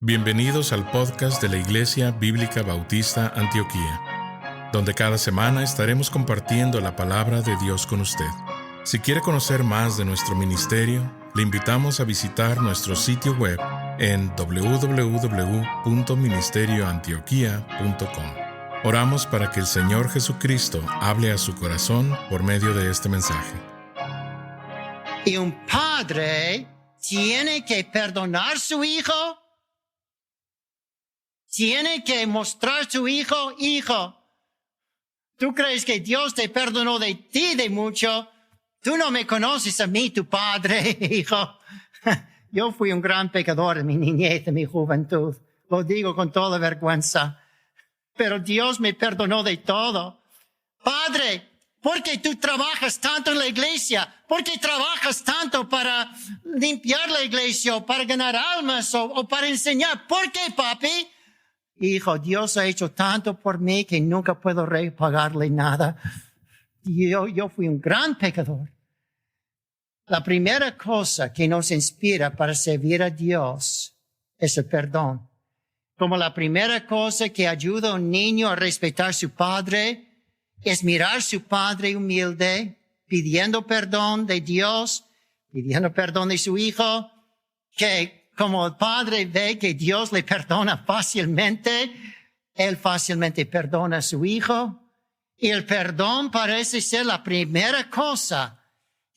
Bienvenidos al podcast de la Iglesia Bíblica Bautista Antioquía, donde cada semana estaremos compartiendo la palabra de Dios con usted. Si quiere conocer más de nuestro ministerio, le invitamos a visitar nuestro sitio web en www.ministerioantioquia.com. Oramos para que el Señor Jesucristo hable a su corazón por medio de este mensaje. Y un padre tiene que perdonar a su hijo. Tiene que mostrar a su hijo, ¿tú crees que Dios te perdonó de ti de mucho? Tú no me conoces a mí, tu padre, hijo. Yo fui un gran pecador en mi niñez, en mi juventud. Lo digo con toda vergüenza. Pero Dios me perdonó de todo. Padre, ¿por qué tú trabajas tanto en la iglesia? ¿Por qué trabajas tanto para limpiar la iglesia o para ganar almas o para enseñar? ¿Por qué, papi? Hijo, Dios ha hecho tanto por mí que nunca puedo repagarle nada. Yo fui un gran pecador. La primera cosa que nos inspira para servir a Dios es el perdón. Como la primera cosa que ayuda a un niño a respetar a su padre es mirar a su padre humilde, pidiendo perdón de Dios, pidiendo perdón de su hijo, que como el padre ve que Dios le perdona fácilmente, él fácilmente perdona a su hijo. Y el perdón parece ser la primera cosa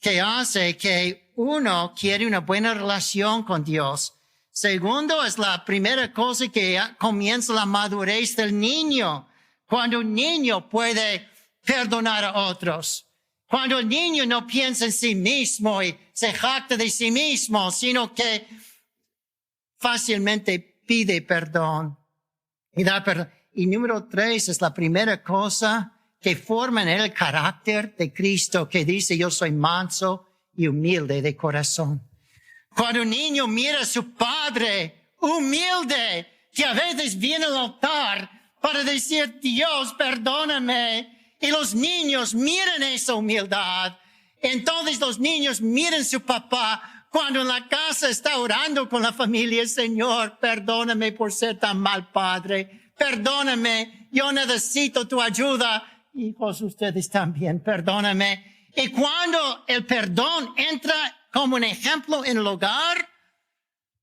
que hace que uno quiere una buena relación con Dios. Segundo, es la primera cosa que comienza la madurez del niño. Cuando un niño puede perdonar a otros. Cuando el niño no piensa en sí mismo y se jacta de sí mismo, sino que fácilmente pide perdón y da perdón. Y número 3 es la primera cosa que forma en él el carácter de Cristo, que dice: yo soy manso y humilde de corazón. Cuando un niño mira a su padre humilde, que a veces viene al altar para decir: Dios, perdóname, y los niños miran esa humildad, entonces los niños miran a su papá. Cuando en la casa está orando con la familia: Señor, perdóname por ser tan mal padre. Perdóname, yo necesito tu ayuda. Hijos, ustedes también, perdóname. Y cuando el perdón entra como un ejemplo en el hogar,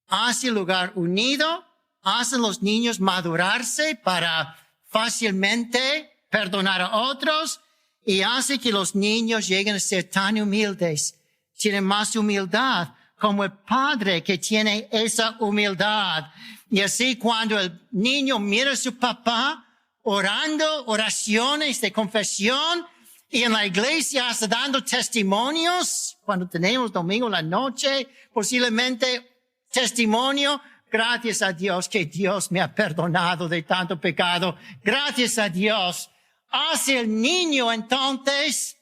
hace el hogar unido, hacen los niños madurarse para fácilmente perdonar a otros y hace que los niños lleguen a ser tan humildes, tienen más humildad, como el padre que tiene esa humildad. Y así cuando el niño mira a su papá orando oraciones de confesión y en la iglesia está dando testimonios, cuando tenemos domingo en la noche, posiblemente testimonio: gracias a Dios que Dios me ha perdonado de tanto pecado. Gracias a Dios. Hace el niño entonces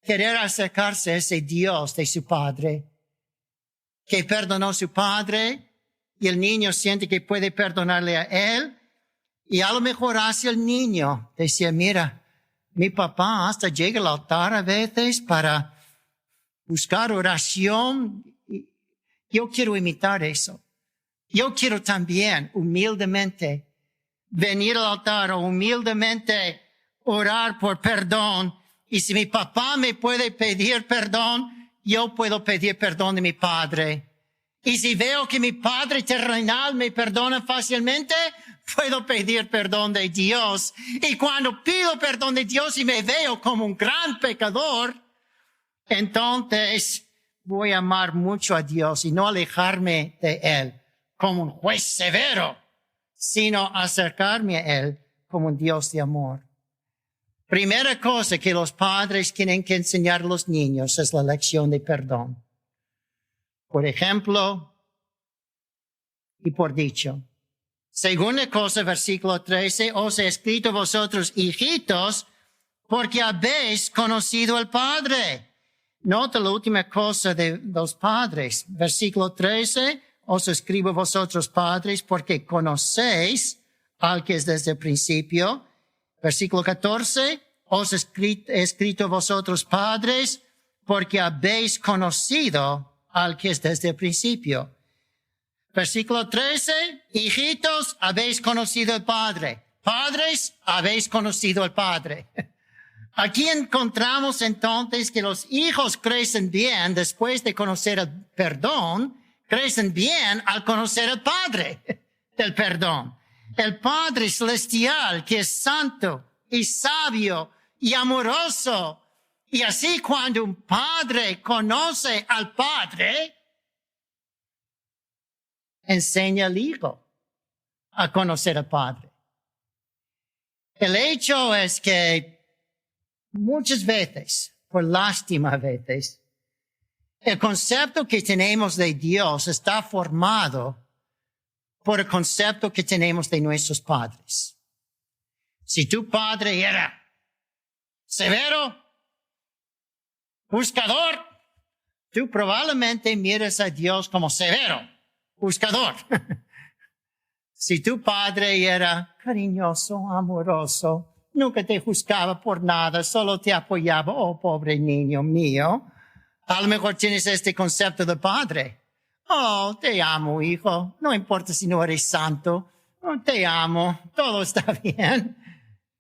querer acercarse a ese Dios de su padre, que perdonó a su padre, y el niño siente que puede perdonarle a él. Y a lo mejor hace el niño decir: mira, mi papá hasta llega al altar a veces para buscar oración. Yo quiero imitar eso. Yo quiero también humildemente venir al altar o humildemente orar por perdón. Y si mi papá me puede pedir perdón, yo puedo pedir perdón de mi padre. Y si veo que mi padre terrenal me perdona fácilmente, puedo pedir perdón de Dios. Y cuando pido perdón de Dios y me veo como un gran pecador, entonces voy a amar mucho a Dios y no alejarme de Él como un juez severo, sino acercarme a Él como un Dios de amor. Primera cosa que los padres tienen que enseñar a los niños es la lección de perdón. Por ejemplo, y por dicho. Segunda cosa, versículo 13, os he escrito a vosotros, hijitos, porque habéis conocido al Padre. Nota la última cosa de los padres. Versículo 13, os escribo a vosotros, padres, porque conocéis al que es desde el principio. Versículo 14, os he escrito a vosotros, padres, porque habéis conocido al que es desde el principio. Versículo 13, hijitos, habéis conocido al Padre. Padres, habéis conocido al Padre. Aquí encontramos entonces que los hijos crecen bien después de conocer el perdón, crecen bien al conocer al Padre del perdón. El Padre celestial que es santo y sabio y amoroso. Y así cuando un padre conoce al Padre, enseña al Hijo a conocer al Padre. El hecho es que muchas veces, por lástima a veces, el concepto que tenemos de Dios está formado por el concepto que tenemos de nuestros padres. Si tu padre era severo, buscador, tú probablemente miras a Dios como severo, buscador. Si tu padre era cariñoso, amoroso, nunca te juzgaba por nada, solo te apoyaba, oh, pobre niño mío, a lo mejor tienes este concepto de padre. Oh, te amo, hijo, no importa si no eres santo, oh, te amo, todo está bien.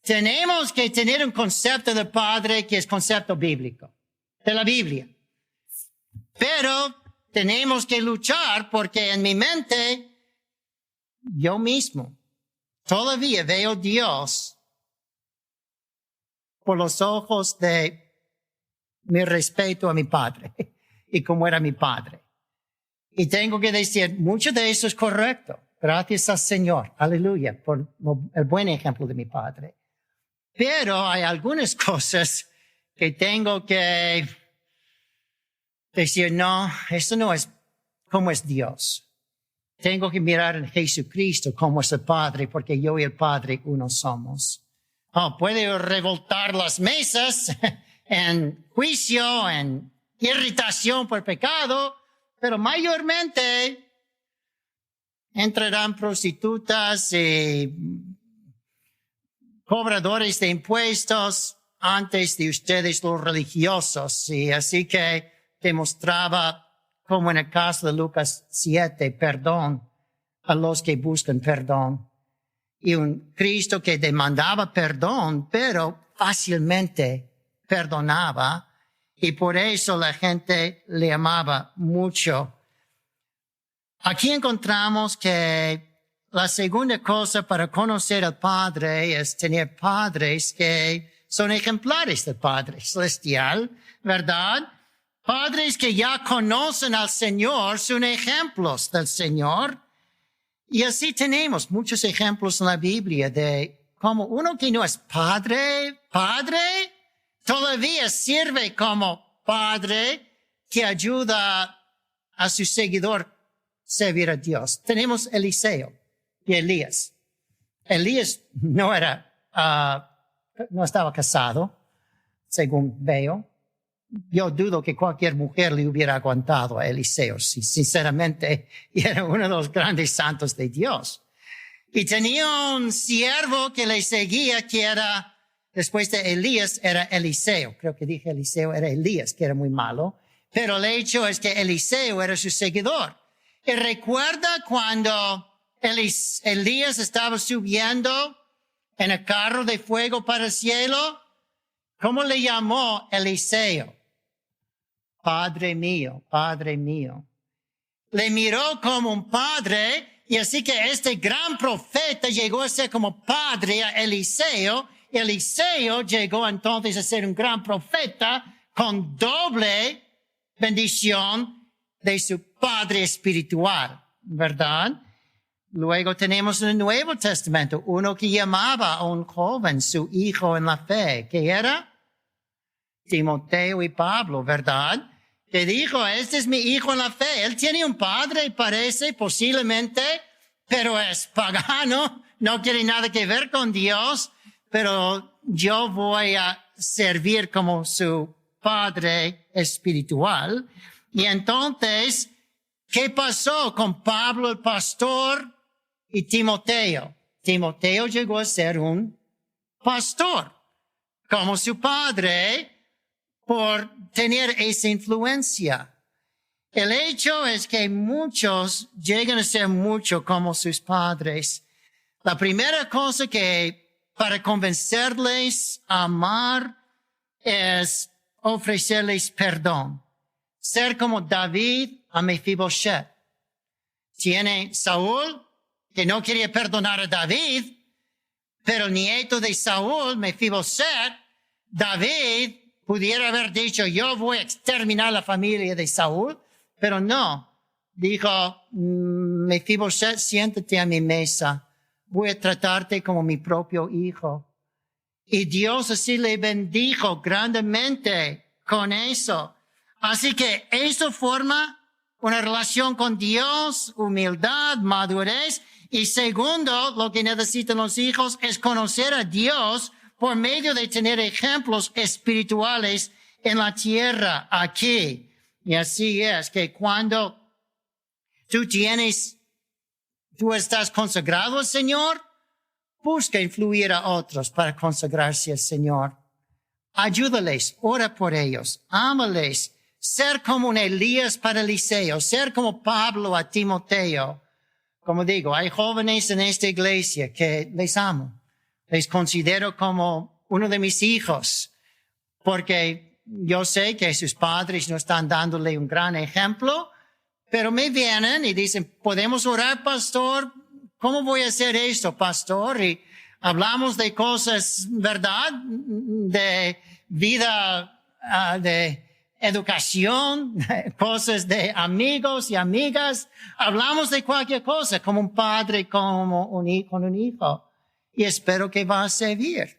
Tenemos que tener un concepto de padre que es concepto bíblico, de la Biblia. Pero tenemos que luchar porque en mi mente, yo mismo todavía veo Dios por los ojos de mi respeto a mi padre y cómo era mi padre. Y tengo que decir, mucho de eso es correcto. Gracias al Señor. Aleluya, por el buen ejemplo de mi padre. Pero hay algunas cosas que tengo que decir, no, eso no es como es Dios. Tengo que mirar en Jesucristo como es el Padre, porque yo y el Padre uno somos. Oh, puede revoltar las mesas en juicio, en irritación por pecado, pero mayormente entrarán prostitutas y cobradores de impuestos antes de ustedes los religiosos. Y así que demostraba, como en el caso de Lucas 7, perdón a los que buscan perdón. Y un Cristo que demandaba perdón, pero fácilmente perdonaba. Y por eso la gente le amaba mucho. Aquí encontramos que la segunda cosa para conocer al Padre es tener padres que son ejemplares del Padre Celestial, ¿verdad? Padres que ya conocen al Señor son ejemplos del Señor. Y así tenemos muchos ejemplos en la Biblia de cómo uno que no es padre, todavía sirve como padre que ayuda a su seguidor a servir a Dios. Tenemos Eliseo y Elías. Elías no estaba casado, según veo. Yo dudo que cualquier mujer le hubiera aguantado a Eliseo, si sinceramente era uno de los grandes santos de Dios. Y tenía un siervo que le seguía, que era, después de Elías, era Eliseo. Creo que dije Eliseo, era Elías, que era muy malo. Pero el hecho es que Eliseo era su seguidor. Y recuerda cuando Elías estaba subiendo en el carro de fuego para el cielo, ¿cómo le llamó Eliseo? Padre mío, Padre mío. Le miró como un padre, y así que este gran profeta llegó a ser como padre a Eliseo. Eliseo llegó entonces a ser un gran profeta con doble bendición de su padre espiritual, ¿verdad? Luego tenemos en el Nuevo Testamento uno que llamaba a un joven su hijo en la fe. ¿Qué era? Timoteo y Pablo, ¿verdad? Que dijo, este es mi hijo en la fe. Él tiene un padre, parece, posiblemente, pero es pagano, no quiere nada que ver con Dios, pero yo voy a servir como su padre espiritual. Y entonces, ¿qué pasó con Pablo el pastor y Timoteo? Timoteo llegó a ser un pastor, como su padre, por tener esa influencia. El hecho es que muchos llegan a ser mucho como sus padres. La primera cosa que para convencerles a amar es ofrecerles perdón. Ser como David a Mefiboset. Tiene Saúl, que no quería perdonar a David, pero el nieto de Saúl, Mefiboset, David pudiera haber dicho, yo voy a exterminar la familia de Saúl, pero no. Dijo, Mefiboset, siéntate a mi mesa. Voy a tratarte como mi propio hijo. Y Dios así le bendijo grandemente con eso. Así que eso forma una relación con Dios, humildad, madurez. Y segundo, lo que necesitan los hijos es conocer a Dios por medio de tener ejemplos espirituales en la tierra aquí. Y así es que cuando tú estás consagrado al Señor, busca influir a otros para consagrarse al Señor. Ayúdales, ora por ellos, ámales, ser como un Elías para Eliseo, ser como Pablo a Timoteo. Como digo, hay jóvenes en esta iglesia que les amo. Les considero como uno de mis hijos, porque yo sé que sus padres no están dándole un gran ejemplo, pero me vienen y dicen, ¿podemos orar, pastor? ¿Cómo voy a hacer esto, pastor? Y hablamos de cosas, ¿verdad? De vida, de educación, cosas de amigos y amigas. Hablamos de cualquier cosa, como un padre, como con un hijo. Y espero que va a servir.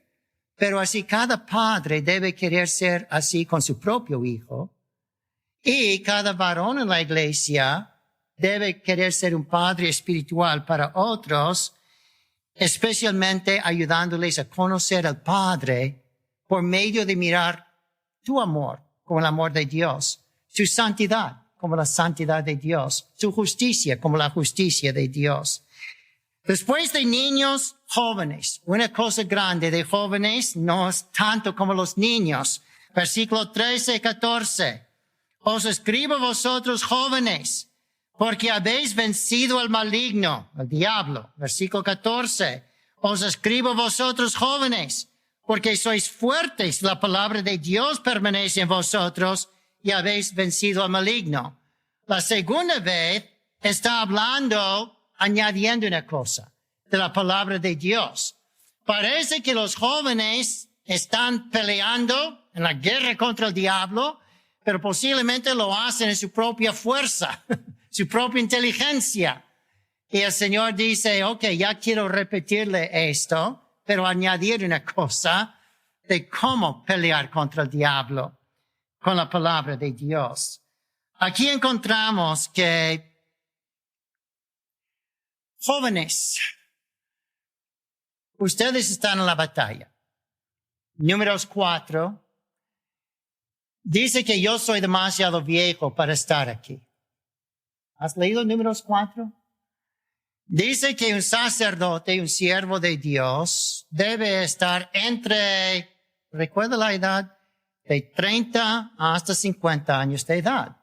Pero así cada padre debe querer ser así con su propio hijo. Y cada varón en la iglesia debe querer ser un padre espiritual para otros, especialmente ayudándoles a conocer al Padre por medio de mirar tu amor como el amor de Dios, su santidad como la santidad de Dios, su justicia como la justicia de Dios. Después de niños, jóvenes. Una cosa grande de jóvenes no es tanto como los niños. Versículo 13 y 14. Os escribo vosotros jóvenes, porque habéis vencido al maligno, al diablo. Versículo 14. Os escribo vosotros jóvenes, porque sois fuertes, la palabra de Dios permanece en vosotros y habéis vencido al maligno. La segunda vez está hablando, añadiendo una cosa de la palabra de Dios. Parece que los jóvenes están peleando en la guerra contra el diablo, pero posiblemente lo hacen en su propia fuerza, su propia inteligencia. Y el Señor dice, ya quiero repetirle esto, pero añadir una cosa de cómo pelear contra el diablo con la palabra de Dios. Aquí encontramos que jóvenes, ustedes están en la batalla. Números 4. Dice que yo soy demasiado viejo para estar aquí. ¿Has leído Números 4? Dice que un sacerdote, un siervo de Dios, debe estar recuerda la edad, de 30 hasta 50 años de edad.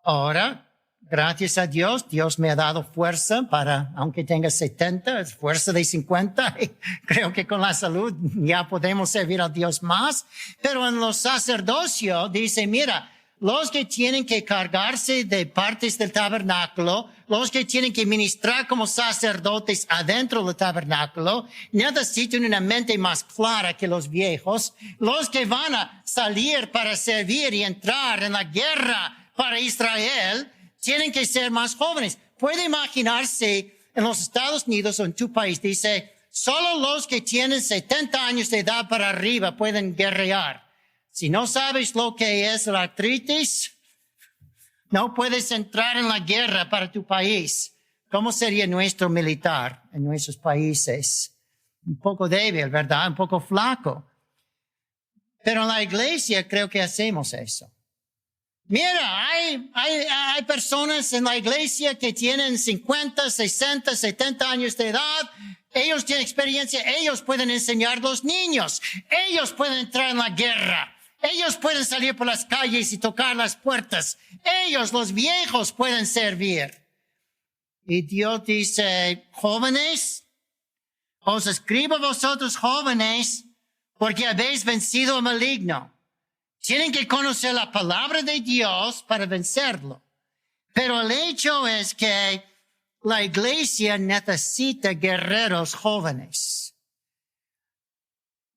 Ahora, gracias a Dios, Dios me ha dado fuerza para, aunque tenga 70, es fuerza de 50. Y creo que con la salud ya podemos servir a Dios más. Pero en los sacerdocios dice, mira, los que tienen que cargarse de partes del tabernáculo, los que tienen que ministrar como sacerdotes adentro del tabernáculo, necesitan una mente más clara que los viejos. Los que van a salir para servir y entrar en la guerra para Israel, tienen que ser más jóvenes. Puede imaginarse en los Estados Unidos o en tu país, dice, solo los que tienen 70 años de edad para arriba pueden guerrear. Si no sabes lo que es la artritis, no puedes entrar en la guerra para tu país. ¿Cómo sería nuestro militar en nuestros países? Un poco débil, ¿verdad? Un poco flaco. Pero en la iglesia creo que hacemos eso. Mira, hay personas en la iglesia que tienen 50, 60, 70 años de edad. Ellos tienen experiencia. Ellos pueden enseñar a los niños. Ellos pueden entrar en la guerra. Ellos pueden salir por las calles y tocar las puertas. Ellos, los viejos, pueden servir. Y Dios dice, jóvenes, os escribo a vosotros jóvenes, porque habéis vencido al maligno. Tienen que conocer la palabra de Dios para vencerlo. Pero el hecho es que la iglesia necesita guerreros jóvenes.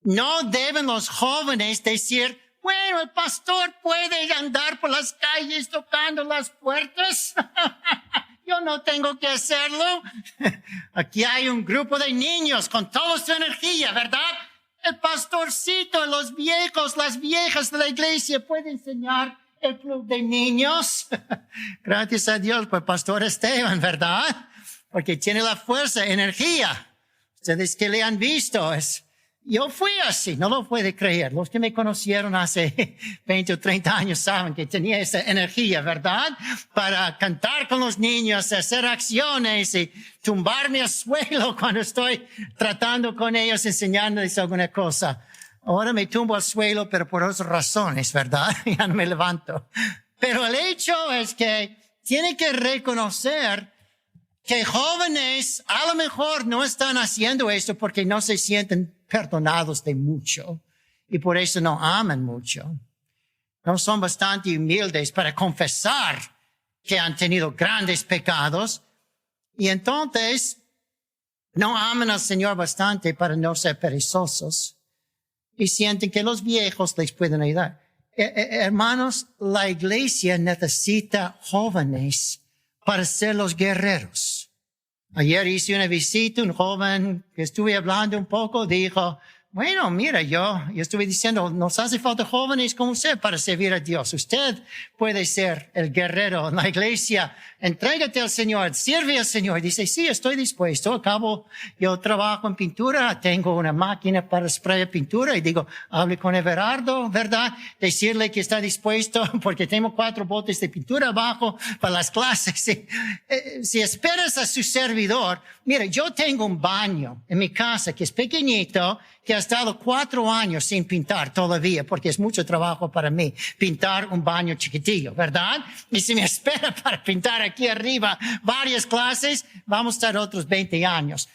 No deben los jóvenes decir, bueno, el pastor puede andar por las calles tocando las puertas. Yo no tengo que hacerlo. Aquí hay un grupo de niños con toda su energía, ¿verdad? El pastorcito, los viejos, las viejas de la iglesia pueden enseñar el club de niños. Gracias a Dios por el pastor Esteban, ¿verdad? Porque tiene la fuerza, energía. Ustedes que le han visto, yo fui así, no lo puede creer. Los que me conocieron hace 20 o 30 años saben que tenía esa energía, ¿verdad? Para cantar con los niños, hacer acciones y tumbarme al suelo cuando estoy tratando con ellos, enseñándoles alguna cosa. Ahora me tumbo al suelo, pero por otras razones, ¿verdad? Ya no me levanto. Pero el hecho es que tiene que reconocer que jóvenes a lo mejor no están haciendo esto porque no se sienten perdonados de mucho y por eso no aman mucho. No son bastante humildes para confesar que han tenido grandes pecados y entonces no aman al Señor bastante para no ser perezosos y sienten que los viejos les pueden ayudar. Hermanos, la iglesia necesita jóvenes para ser los guerreros. Ayer hice una visita, un joven que estuve hablando un poco dijo, bueno, mira, yo estuve diciendo, nos hace falta jóvenes como usted para servir a Dios. Usted puede ser el guerrero en la iglesia. Entrégate al Señor, sirve al Señor. Dice, sí, estoy dispuesto. Acabo, yo trabajo en pintura, tengo una máquina para sprayar pintura y digo, hable con Everardo, ¿verdad? Decirle que está dispuesto porque tengo 4 botes de pintura abajo para las clases. Si esperas a su servidor, mira, yo tengo un baño en mi casa que es pequeñito, que ha estado 4 años sin pintar todavía, porque es mucho trabajo para mí pintar un baño chiquitillo, ¿verdad? Y si me espera para pintar aquí arriba varias clases, vamos a estar otros 20 años.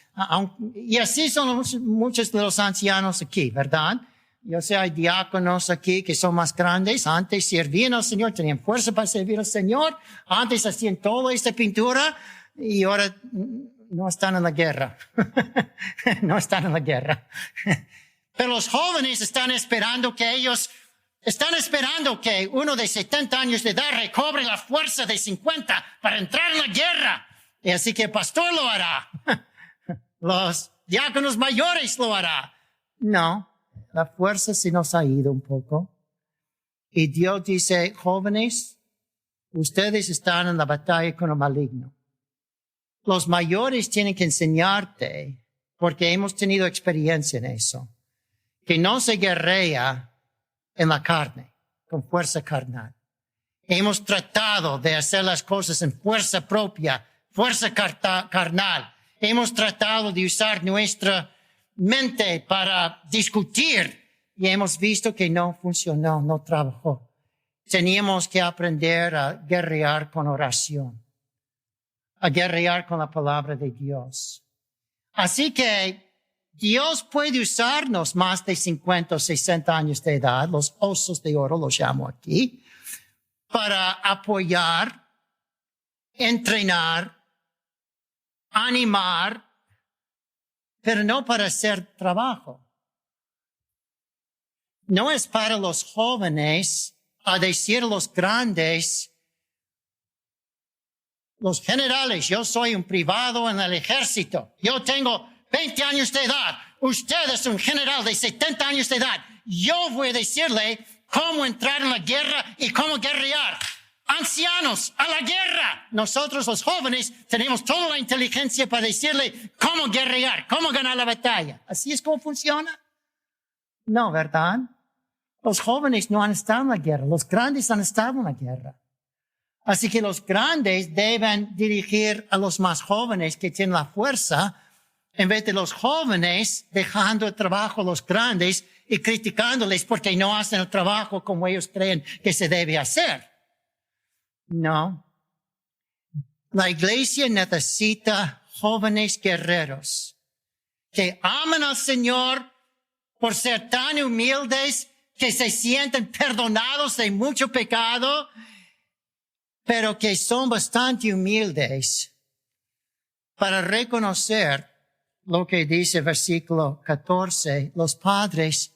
Y así son muchos de los ancianos aquí, ¿verdad? Yo sé, hay diáconos aquí que son más grandes. Antes servían al Señor, tenían fuerza para servir al Señor. Antes hacían toda esta pintura y ahora no están en la guerra. No están en la guerra. Pero los jóvenes están esperando que uno de 70 años de edad recobre la fuerza de 50 para entrar en la guerra. Y así que el pastor lo hará. Los diáconos mayores lo hará. No, la fuerza se nos ha ido un poco. Y Dios dice, jóvenes, ustedes están en la batalla con el maligno. Los mayores tienen que enseñarte, porque hemos tenido experiencia en eso, que no se guerrea en la carne, con fuerza carnal. Hemos tratado de hacer las cosas en fuerza propia, fuerza carnal. Hemos tratado de usar nuestra mente para discutir y hemos visto que no funcionó, no trabajó. Teníamos que aprender a guerrear con oración, a guerrear con la palabra de Dios. Así que Dios puede usarnos más de 50 o 60 años de edad, los osos de oro los llamo aquí, para apoyar, entrenar, animar, pero no para hacer trabajo. No es para los jóvenes a decir a los grandes, los generales, yo soy un privado en el ejército. Yo tengo 20 años de edad. Usted es un general de 70 años de edad. Yo voy a decirle cómo entrar en la guerra y cómo guerrear. Ancianos, a la guerra. Nosotros los jóvenes tenemos toda la inteligencia para decirle cómo guerrear, cómo ganar la batalla. ¿Así es como funciona? No, ¿verdad? Los jóvenes no han estado en la guerra. Los grandes han estado en la guerra. Así que los grandes deben dirigir a los más jóvenes que tienen la fuerza, en vez de los jóvenes dejando el trabajo a los grandes y criticándoles porque no hacen el trabajo como ellos creen que se debe hacer. No. La iglesia necesita jóvenes guerreros que aman al Señor por ser tan humildes que se sienten perdonados de mucho pecado, pero que son bastante humildes para reconocer lo que dice el versículo 14. Los padres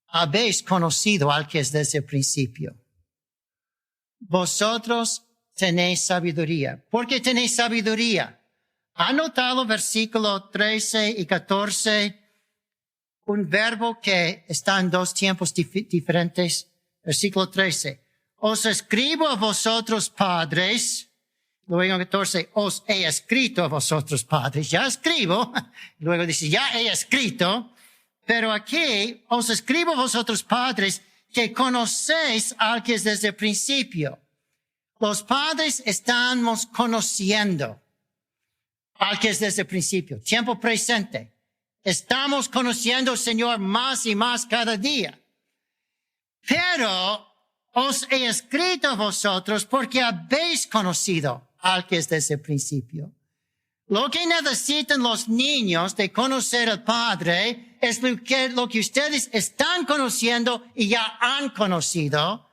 habéis conocido al que es desde el principio. Vosotros tenéis sabiduría. ¿Por qué tenéis sabiduría? ¿Ha notado versículo 13 y 14? Un verbo que está en dos tiempos diferentes. Versículo 13. Os escribo a vosotros padres. Luego en 14, os he escrito a vosotros padres. Ya escribo. Luego dice, ya he escrito. Pero aquí, os escribo a vosotros padres que conocéis al que es desde el principio. Los padres estamos conociendo al que es desde el principio. Tiempo presente. Estamos conociendo al Señor más y más cada día. Pero os he escrito a vosotros porque habéis conocido al que es desde el principio. Lo que necesitan los niños de conocer al Padre es lo que ustedes están conociendo y ya han conocido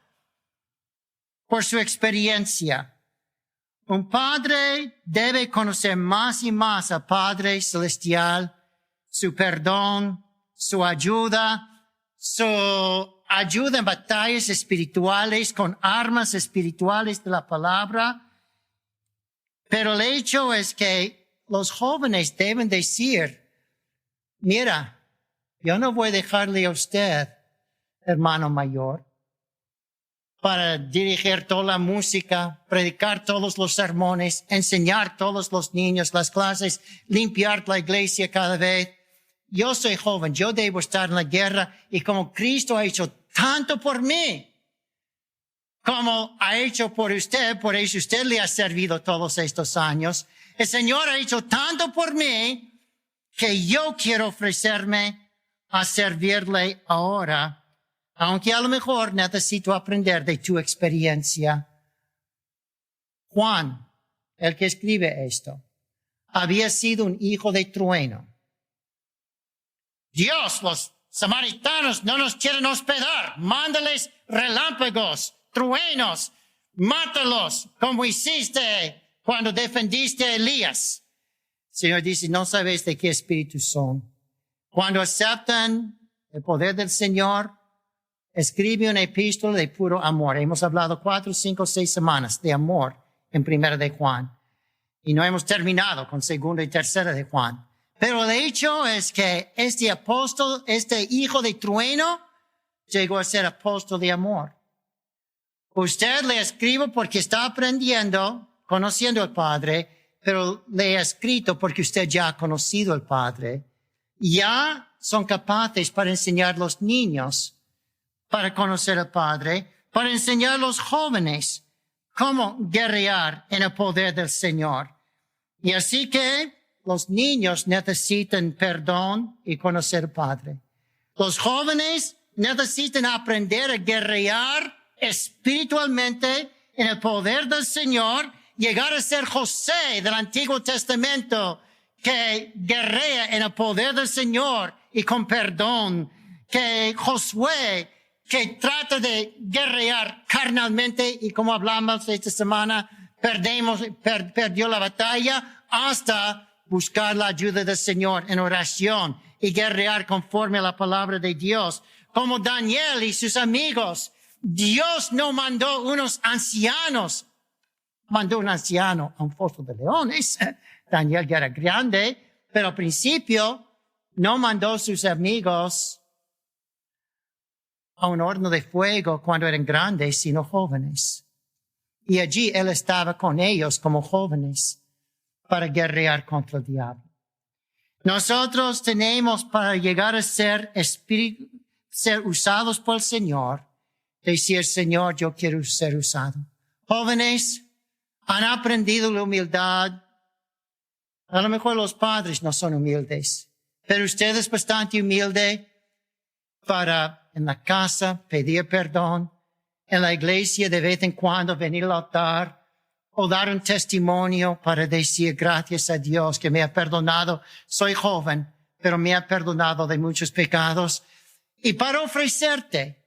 por su experiencia. Un padre debe conocer más y más al Padre Celestial, su perdón, su ayuda en batallas espirituales con armas espirituales de la palabra. Pero el hecho es que los jóvenes deben decir, mira, yo no voy a dejarle a usted, hermano mayor, para dirigir toda la música, predicar todos los sermones, enseñar todos los niños las clases, limpiar la iglesia cada vez. Yo soy joven, yo debo estar en la guerra y como Cristo ha hecho tanto por mí, como ha hecho por usted, por eso usted le ha servido todos estos años. El Señor ha hecho tanto por mí que yo quiero ofrecerme a servirle ahora, aunque a lo mejor necesito aprender de tu experiencia. Juan, el que escribe esto, había sido un hijo de trueno. Dios, los samaritanos no nos quieren hospedar. Mándales relámpagos, truenos, mátalos, como hiciste cuando defendiste a Elías. El Señor dice, no sabes de qué espíritu son. Cuando aceptan el poder del Señor, escribe una epístola de puro amor. Hemos hablado 4, 5, 6 semanas de amor en Primera de Juan. Y no hemos terminado con Segunda y Tercera de Juan. Pero el hecho es que este apóstol, este hijo de trueno, llegó a ser apóstol de amor. Usted le escribo porque está aprendiendo, conociendo al Padre, pero le he escrito porque usted ya ha conocido al Padre. Ya son capaces para enseñar a los niños para conocer al Padre, para enseñar a los jóvenes cómo guerrear en el poder del Señor. Y así que los niños necesitan perdón y conocer al Padre. Los jóvenes necesitan aprender a guerrear espiritualmente en el poder del Señor, llegar a ser José del Antiguo Testamento, que guerrea en el poder del Señor y con perdón, que Josué, que trata de guerrear carnalmente y como hablamos esta semana, perdió la batalla hasta buscar la ayuda del Señor en oración y guerrear conforme a la palabra de Dios. Como Daniel y sus amigos, Dios no mandó unos ancianos, mandó un anciano a un foso de leones. Daniel ya era grande, pero al principio no mandó sus amigos a un horno de fuego cuando eran grandes, sino jóvenes. Y allí él estaba con ellos como jóvenes para guerrear contra el diablo. Nosotros tenemos para llegar a ser usados por el Señor, decir, Señor, yo quiero ser usado. Jóvenes, han aprendido la humildad. A lo mejor los padres no son humildes, pero usted es bastante humilde. para en la casa pedir perdón, en la iglesia de vez en cuando venir al altar o dar un testimonio para decir gracias a Dios que me ha perdonado. Soy joven, pero me ha perdonado de muchos pecados. Y para ofrecerte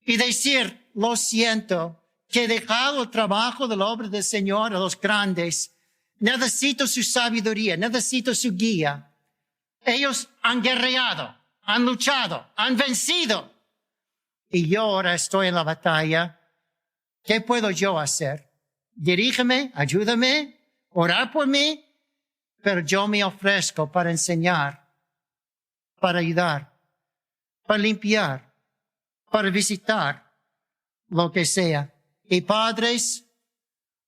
y decir, lo siento, que he dejado el trabajo de la obra del Señor a los grandes. Necesito su sabiduría, necesito su guía. Ellos han guerreado, han luchado, han vencido. Y yo ahora estoy en la batalla. ¿Qué puedo yo hacer? Dirígeme, ayúdame, orar por mí, pero yo me ofrezco para enseñar, para ayudar, para limpiar, para visitar, lo que sea. Y padres,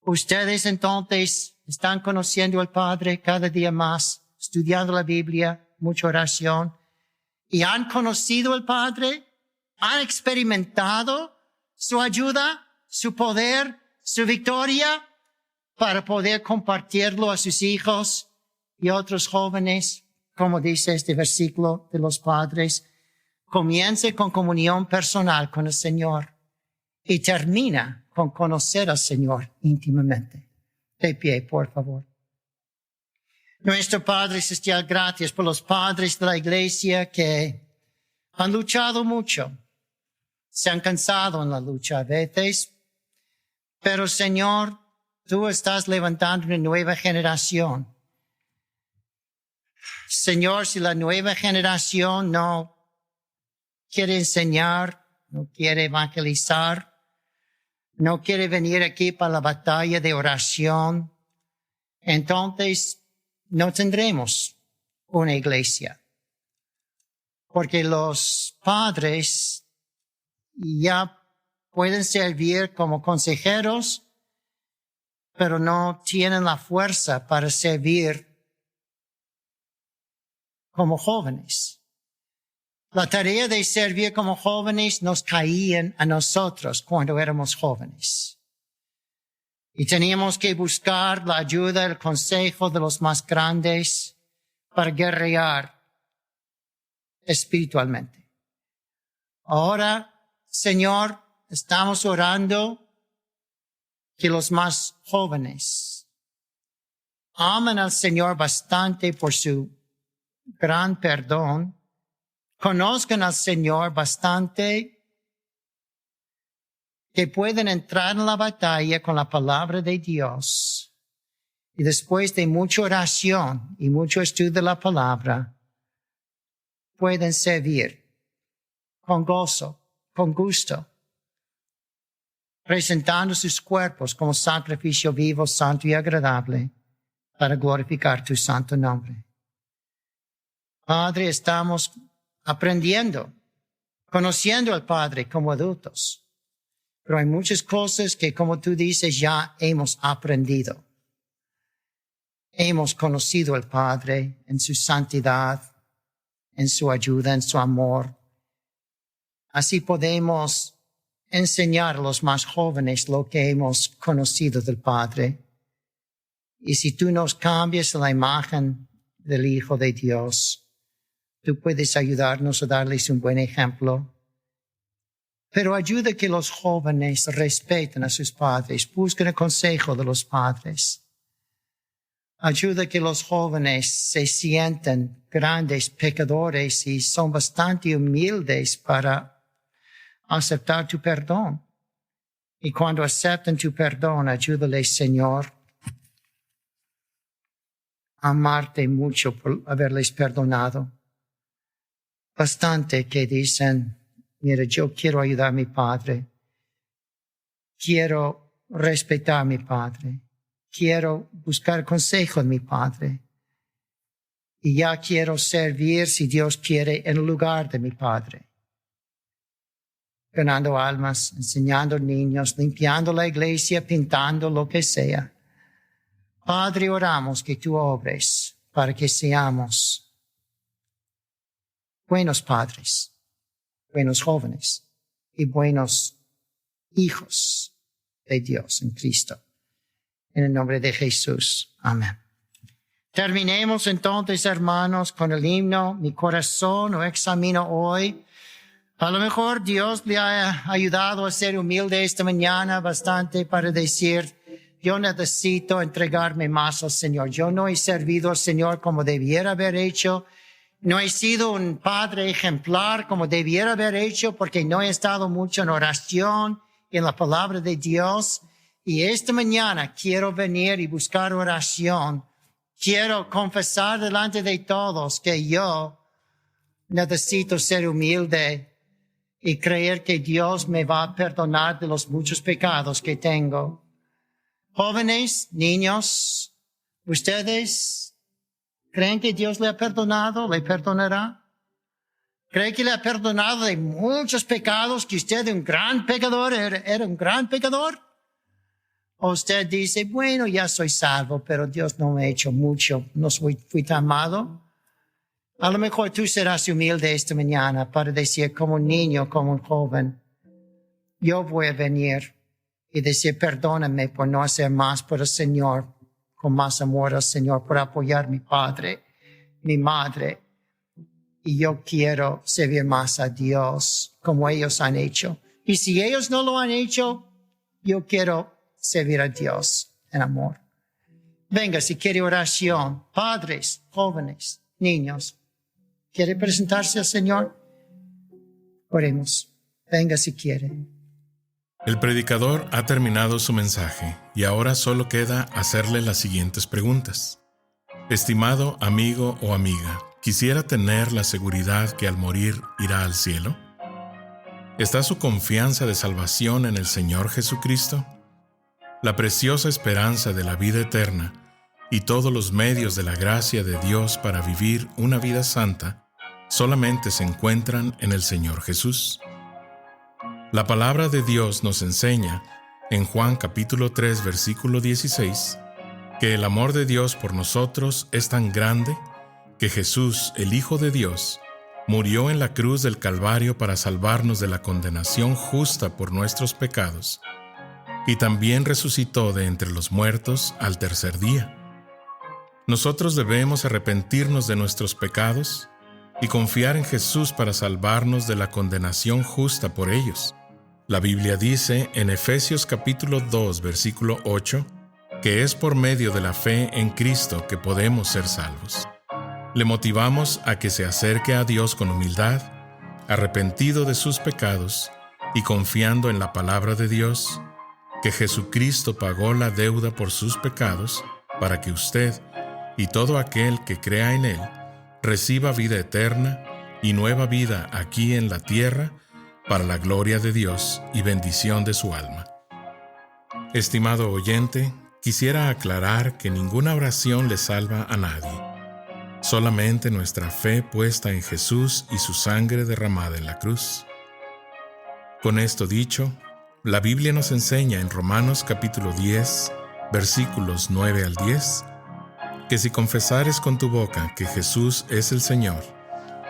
ustedes entonces están conociendo al Padre cada día más, estudiando la Biblia, mucha oración, y han conocido al Padre, han experimentado su ayuda, su poder, su victoria, para poder compartirlo a sus hijos y otros jóvenes, como dice este versículo de los padres. Comience con comunión personal con el Señor y termina con conocer al Señor íntimamente. De pie, por favor. Nuestro Padre Celestial, gracias por los padres de la iglesia que han luchado mucho. Se han cansado en la lucha a veces. Pero, Señor, tú estás levantando una nueva generación. Señor, si la nueva generación no quiere enseñar, no quiere evangelizar, no quiere venir aquí para la batalla de oración, entonces no tendremos una iglesia. Porque los padres ya pueden servir como consejeros, pero no tienen la fuerza para servir como jóvenes. La tarea de servir como jóvenes nos caía a nosotros cuando éramos jóvenes. Y teníamos que buscar la ayuda, el consejo de los más grandes para guerrear espiritualmente. Ahora, Señor, estamos orando que los más jóvenes amen al Señor bastante por su gran perdón, conozcan al Señor bastante que pueden entrar en la batalla con la palabra de Dios y después de mucha oración y mucho estudio de la palabra pueden servir con gozo, con gusto, presentando sus cuerpos como sacrificio vivo, santo y agradable para glorificar tu santo nombre. Padre, estamos aprendiendo, conociendo al Padre como adultos, pero hay muchas cosas que, como tú dices, ya hemos aprendido. Hemos conocido al Padre en su santidad, en su ayuda, en su amor. Así podemos enseñar a los más jóvenes lo que hemos conocido del Padre. Y si tú nos cambias la imagen del Hijo de Dios, tú puedes ayudarnos a darles un buen ejemplo. Pero ayuda que los jóvenes respeten a sus padres, busquen el consejo de los padres. Ayuda que los jóvenes se sientan grandes pecadores y son bastante humildes para aceptar tu perdón. Y cuando aceptan tu perdón, ayúdales, Señor, a amarte mucho por haberles perdonado. Bastante que dicen, mira, yo quiero ayudar a mi padre. Quiero respetar a mi padre. Quiero buscar consejo de mi padre. Y ya quiero servir, si Dios quiere, en el lugar de mi padre. Ganando almas, enseñando niños, limpiando la iglesia, pintando lo que sea. Padre, oramos que tú obres para que seamos buenos padres, buenos jóvenes y buenos hijos de Dios en Cristo. En el nombre de Jesús. Amén. Terminemos entonces, hermanos, con el himno Mi corazón, oh examino hoy A lo mejor Dios le ha ayudado a ser humilde esta mañana bastante para decir, yo necesito entregarme más al Señor. Yo no he servido al Señor como debiera haber hecho. No he sido un padre ejemplar como debiera haber hecho porque no he estado mucho en oración, en la palabra de Dios. Y esta mañana quiero venir y buscar oración. Quiero confesar delante de todos que yo necesito ser humilde y creer que Dios me va a perdonar de los muchos pecados que tengo. Jóvenes, niños, ¿ustedes creen que Dios le ha perdonado? ¿Le perdonará? ¿Cree que le ha perdonado de muchos pecados, que usted un gran pecador, era un gran pecador? ¿O usted dice, bueno, ya soy salvo, pero Dios no me ha hecho mucho, no fui tan malo? A lo mejor tú serás humilde esta mañana para decir como un niño, como un joven, yo voy a venir y decir, perdóname por no hacer más por el Señor, con más amor al Señor, por apoyar a mi padre, mi madre. Y yo quiero servir más a Dios como ellos han hecho. Y si ellos no lo han hecho, yo quiero servir a Dios en amor. Venga, si quiere oración, padres, jóvenes, niños, ¿quiere presentarse al Señor? Oremos. Venga si quiere. El predicador ha terminado su mensaje y ahora solo queda hacerle las siguientes preguntas. Estimado amigo o amiga, ¿quisiera tener la seguridad que al morir irá al cielo? ¿Está su confianza de salvación en el Señor Jesucristo? La preciosa esperanza de la vida eterna y todos los medios de la gracia de Dios para vivir una vida santa solamente se encuentran en el Señor Jesús. La palabra de Dios nos enseña, en Juan capítulo 3, versículo 16, que el amor de Dios por nosotros es tan grande que Jesús, el Hijo de Dios, murió en la cruz del Calvario para salvarnos de la condenación justa por nuestros pecados, y también resucitó de entre los muertos al tercer día. Nosotros debemos arrepentirnos de nuestros pecados y confiar en Jesús para salvarnos de la condenación justa por ellos. La Biblia dice en Efesios capítulo 2, versículo 8, que es por medio de la fe en Cristo que podemos ser salvos. Le motivamos a que se acerque a Dios con humildad, arrepentido de sus pecados y confiando en la palabra de Dios, que Jesucristo pagó la deuda por sus pecados para que usted y todo aquel que crea en Él reciba vida eterna y nueva vida aquí en la tierra para la gloria de Dios y bendición de su alma. Estimado oyente, quisiera aclarar que ninguna oración le salva a nadie. Solamente nuestra fe puesta en Jesús y su sangre derramada en la cruz. Con esto dicho, la Biblia nos enseña en Romanos capítulo 10, versículos 9 al 10, que si confesares con tu boca que Jesús es el Señor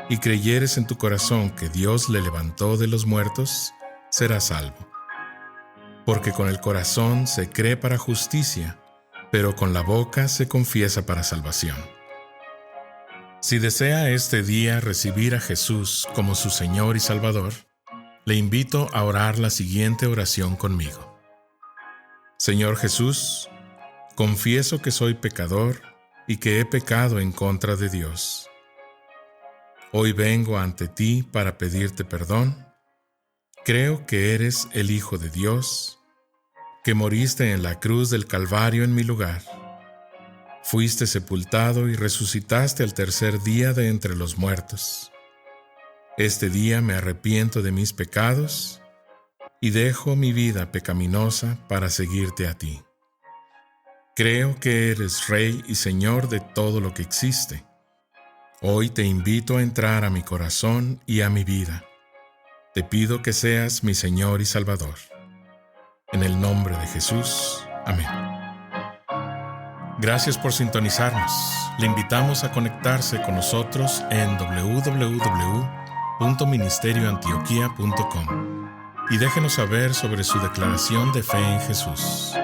y creyeres en tu corazón que Dios le levantó de los muertos, serás salvo. Porque con el corazón se cree para justicia, pero con la boca se confiesa para salvación. Si desea este día recibir a Jesús como su Señor y Salvador, le invito a orar la siguiente oración conmigo. Señor Jesús, confieso que soy pecador y que he pecado en contra de Dios. Hoy vengo ante ti para pedirte perdón. Creo que eres el Hijo de Dios, que moriste en la cruz del Calvario en mi lugar. Fuiste sepultado y resucitaste al tercer día de entre los muertos. Este día me arrepiento de mis pecados y dejo mi vida pecaminosa para seguirte a ti. Creo que eres Rey y Señor de todo lo que existe. Hoy te invito a entrar a mi corazón y a mi vida. Te pido que seas mi Señor y Salvador. En el nombre de Jesús. Amén. Gracias por sintonizarnos. Le invitamos a conectarse con nosotros en www.ministerioantioquia.com y déjenos saber sobre su declaración de fe en Jesús.